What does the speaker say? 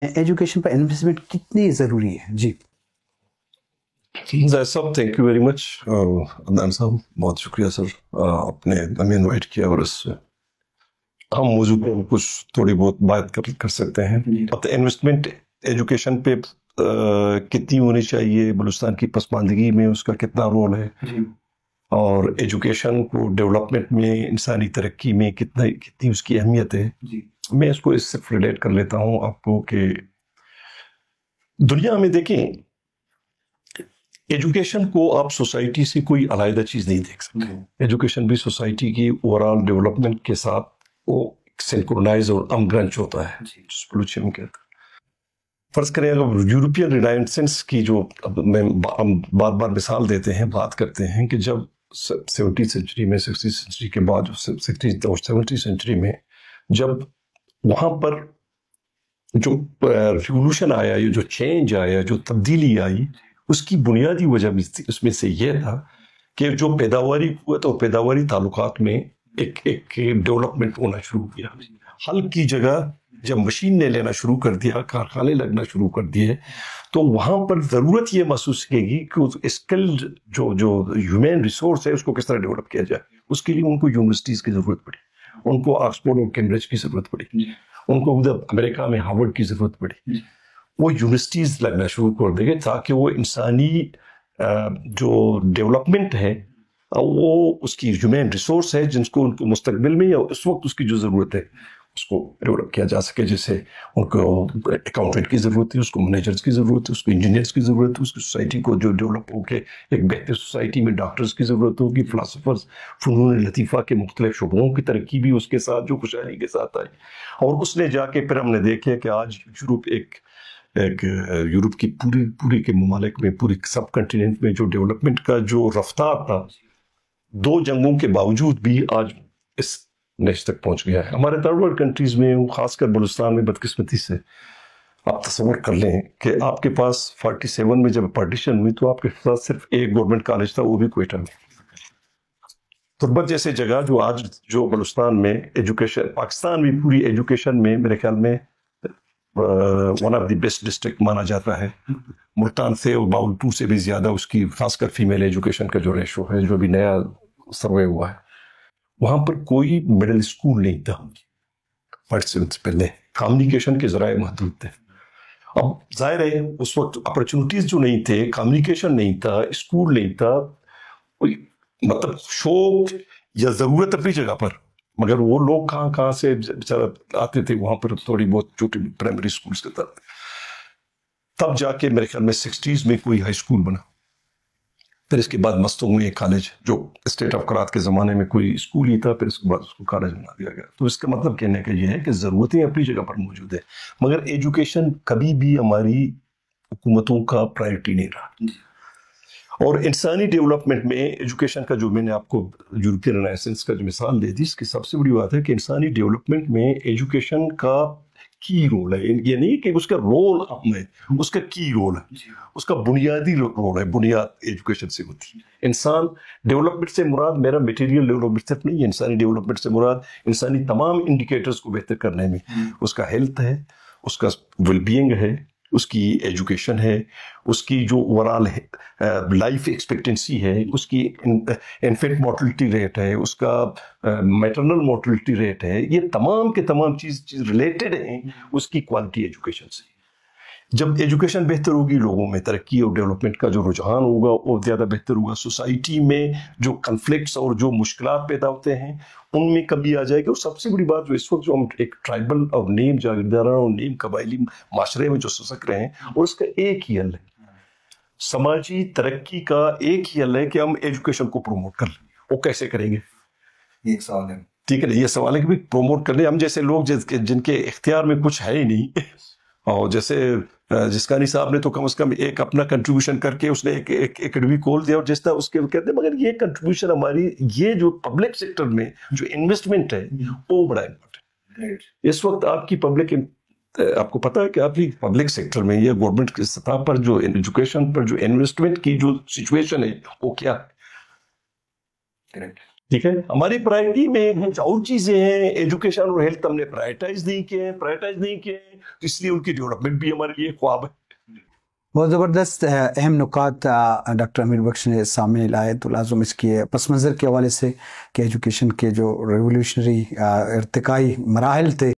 Education پر investment کتنی ضروری ہے؟ جی صاحب thank you very much. Adnan صاحب بہت شکریہ سر، آپ نے ہمیں انوائٹ کیا اور اس ہم موضوع پہ کچھ تھوڑی بہت بات کر سکتے ہیں. انویسٹمنٹ ایجوکیشن پہ کتنی ہونی چاہیے، بلوچستان کی پسماندگی میں اس کا کتنا رول ہے، اور ایجوکیشن کو ڈیولپمنٹ میں، انسانی ترقی میں کتنی اس کی اہمیت ہے. میں اس کو اس سے ریلیٹ کر لیتا ہوں آپ کو کہ دنیا میں دیکھیں، ایجوکیشن کو آپ سوسائٹی سے کوئی علیحدہ چیز نہیں دیکھ سکتے. ایجوکیشن بھی سوسائٹی کی اوورآل ڈیولپمنٹ کے ساتھ وہ سنکرونائز اور امگرنچ ہوتا ہے، بلوچی میں کہتے ہیں. فرض کریں اگر یورپین رینائسنس کی جو ہم بار بار مثال دیتے ہیں، بات کرتے ہیں کہ جب 70 سینچری میں، 60 سینچری کے بعد 70 سینچری میں جب وہاں پر جو ریولوشن آیا، یہ جو چینج آیا، جو تبدیلی آئی، اس کی بنیادی وجہ اس میں سے یہ تھا کہ جو پیداواری قوت اور پیداواری تعلقات میں ایک ڈیولپمنٹ ہونا شروع کیا. حل کی جگہ جب مشین نے لینا شروع کر دیا، کارخانے لگنا شروع کر دیے، تو وہاں پر ضرورت یہ محسوس کی گئی کہ اسکلڈ جو ہیومن ریسورس ہے اس کو کس طرح ڈیولپ کیا جائے. اس کے لیے ان کو یونیورسٹیز کی ضرورت پڑی، ان کو آکسفورڈ اور کیمبرج کی ضرورت پڑی، ان کو ادھر امریکہ میں ہارورڈ کی ضرورت پڑی. وہ یونیورسٹیز لگنا شروع کر دے گئے تاکہ وہ انسانی جو ڈیولپمنٹ ہے، وہ اس کی ہیومن ریسورس ہے جن کو ان کو مستقبل میں یا اس وقت اس کی جو ضرورت ہے اس کو ڈیولپ کیا جا سکے. جیسے ان کو اکاؤنٹنٹ کی ضرورت ہے، اس کو مینیجرز کی ضرورت ہے، اس کو انجینئرز کی ضرورت ہے، اس کی سوسائٹی کو جو ڈیولپ ہو کے ایک بہتر سوسائٹی میں ڈاکٹرز کی ضرورت ہوگی، فلاسفرز، فنون لطیفہ کے مختلف شعبوں کی ترقی بھی اس کے ساتھ جو خوشحالی کے ساتھ آئی. اور اس نے جا کے پھر ہم نے دیکھا کہ آج یورپ یورپ کی پوری کے ممالک میں، پوری سب کنٹیننٹ میں جو ڈیولپمنٹ کا جو رفتار تھا 2 جنگوں کے باوجود بھی آج اس نیچ تک پہنچ گیا ہے. ہمارے تھرڈ ورلڈ کنٹریز میں، خاص کر بلوچستان میں بدقسمتی سے آپ تصور کر لیں کہ آپ کے پاس 47 میں جب پارٹیشن ہوئی تو آپ کے پاس صرف ایک گورنمنٹ کالج تھا، وہ بھی کوئٹہ میں. تربت جیسے جگہ جو آج جو بلوچستان میں ایجوکیشن، پاکستان بھی پوری ایجوکیشن میں میرے خیال میں one of the best district مانا جاتا ہے. ملتان سے اور باولپور سے بھی زیادہ اس کی خاص کر فیمیل ایجوکیشن کا جو ریشو ہے، جو بھی نیا سروے ہوا ہے، وہاں پر کوئی مڈل اسکول نہیں تھا 47 سے پہلے. کمیونیکیشن کے ذرائع محدود تھے. اب ظاہر ہے اس وقت اپرچونٹیز جو نہیں تھے، کمیونیکیشن نہیں تھا، اسکول نہیں تھا، مطلب شوق یا ضرورت اپنی جگہ پر، مگر وہ لوگ کہاں سے بیچارہ آتے تھے وہاں پر تھوڑی بہت چھوٹی پرائمری اسکولز کے طرف. تب جا کے میرے خیال میں 60s میں کوئی ہائی اسکول بنا. پھر اس کے بعد مستوں میں ایک کالج، جو اسٹیٹ آف کرات کے زمانے میں کوئی اسکول ہی تھا، پھر اس کے بعد اس کو کالج بنا دیا گیا. تو اس کا مطلب کہنے کا یہ ہے کہ ضرورتیں اپنی جگہ پر موجود ہیں، مگر ایجوکیشن کبھی بھی ہماری حکومتوں کا پرائرٹی نہیں رہا. اور انسانی ڈیولپمنٹ میں ایجوکیشن کا، جو میں نے آپ کو یورپین رینائسنس کا جو مثال دے دی، اس کی سب سے بڑی بات ہے کہ انسانی ڈیولپمنٹ میں ایجوکیشن کا کی رول ہے. یہ نہیں کہ اس کا رول اہم ہے، اس کا کی رول ہے، اس کا بنیادی رول ہے. بنیاد ایجوکیشن سے ہوتی ہے. انسان ڈیولپمنٹ سے مراد میرا میٹیریل ڈیولپمنٹ صرف نہیں ہے. انسانی ڈیولپمنٹ سے مراد انسانی تمام انڈیکیٹرز کو بہتر کرنے میں اس کا ہیلتھ ہے، اس کا ویل بینگ ہے، اس کی ایجوکیشن ہے، اس کی جو اوورآل لائف ایکسپیکٹنسی ہے، اس کی انفینٹ مورٹلٹی ریٹ ہے، اس کا میٹرنل مورٹلٹی ریٹ ہے. یہ تمام کے تمام چیز ریلیٹڈ ہیں اس کی کوالٹی ایجوکیشن سے. جب ایجوکیشن بہتر ہوگی، لوگوں میں ترقی اور ڈیولپمنٹ کا جو رجحان ہوگا وہ زیادہ بہتر ہوگا. سوسائٹی میں جو کنفلکٹس اور جو مشکلات پیدا ہوتے ہیں ان میں کمی آ جائے گی. اور سب سے بڑی بات جو اس وقت جو ہم ایک ٹرائبل اور نیم جاگیردارانہ اور نیم قبائلی معاشرے میں جو سسک رہے ہیں، اور اس کا ایک ہی حل ہے، سماجی ترقی کا ایک ہی حل ہے کہ ہم ایجوکیشن کو پروموٹ کر لیں. وہ کیسے کریں گے؟ ایک سوال ہے، ٹھیک ہے نا، یہ سوال ہے کہ پروموٹ کر لیں. ہم جیسے لوگ جن کے اختیار میں کچھ ہے ہی نہیں، اور جیسے جسکانی صاحب نے تو کم از کم ایک اپنا کنٹریبیوشن کر کے اس نے ایک اکیڈمی کھول دیا، اور جس طرح اس کے کہتے ہیں، مگر یہ کنٹریبیوشن ہماری، یہ جو پبلک سیکٹر میں جو انویسٹمنٹ ہے وہ بڑا امپورٹنٹ. اس وقت آپ کی آپ کو پتا ہے کہ آپ کی پبلک سیکٹر میں یا گورنمنٹ کی سطح پر جو ایجوکیشن پر جو انویسٹمنٹ کی جو سچویشن ہے وہ کیا ہے؟ ٹھیک ہے، ہماری پرائرٹی میں کچھ اور چیزیں ہیں، ایجوکیشن اور ہیلتھ ہم نے پرائرٹائز نہیں کیے، اس لیے ان کی ڈیولپمنٹ بھی ہمارے لیے خواب ہے۔ بہت زبردست اہم نکات ڈاکٹر امیر بخش نے سامنے لائے، تو لازم اس کے پس منظر کے حوالے سے کہ ایجوکیشن کے جو ریولیوشنری ارتقائی مراحل تھے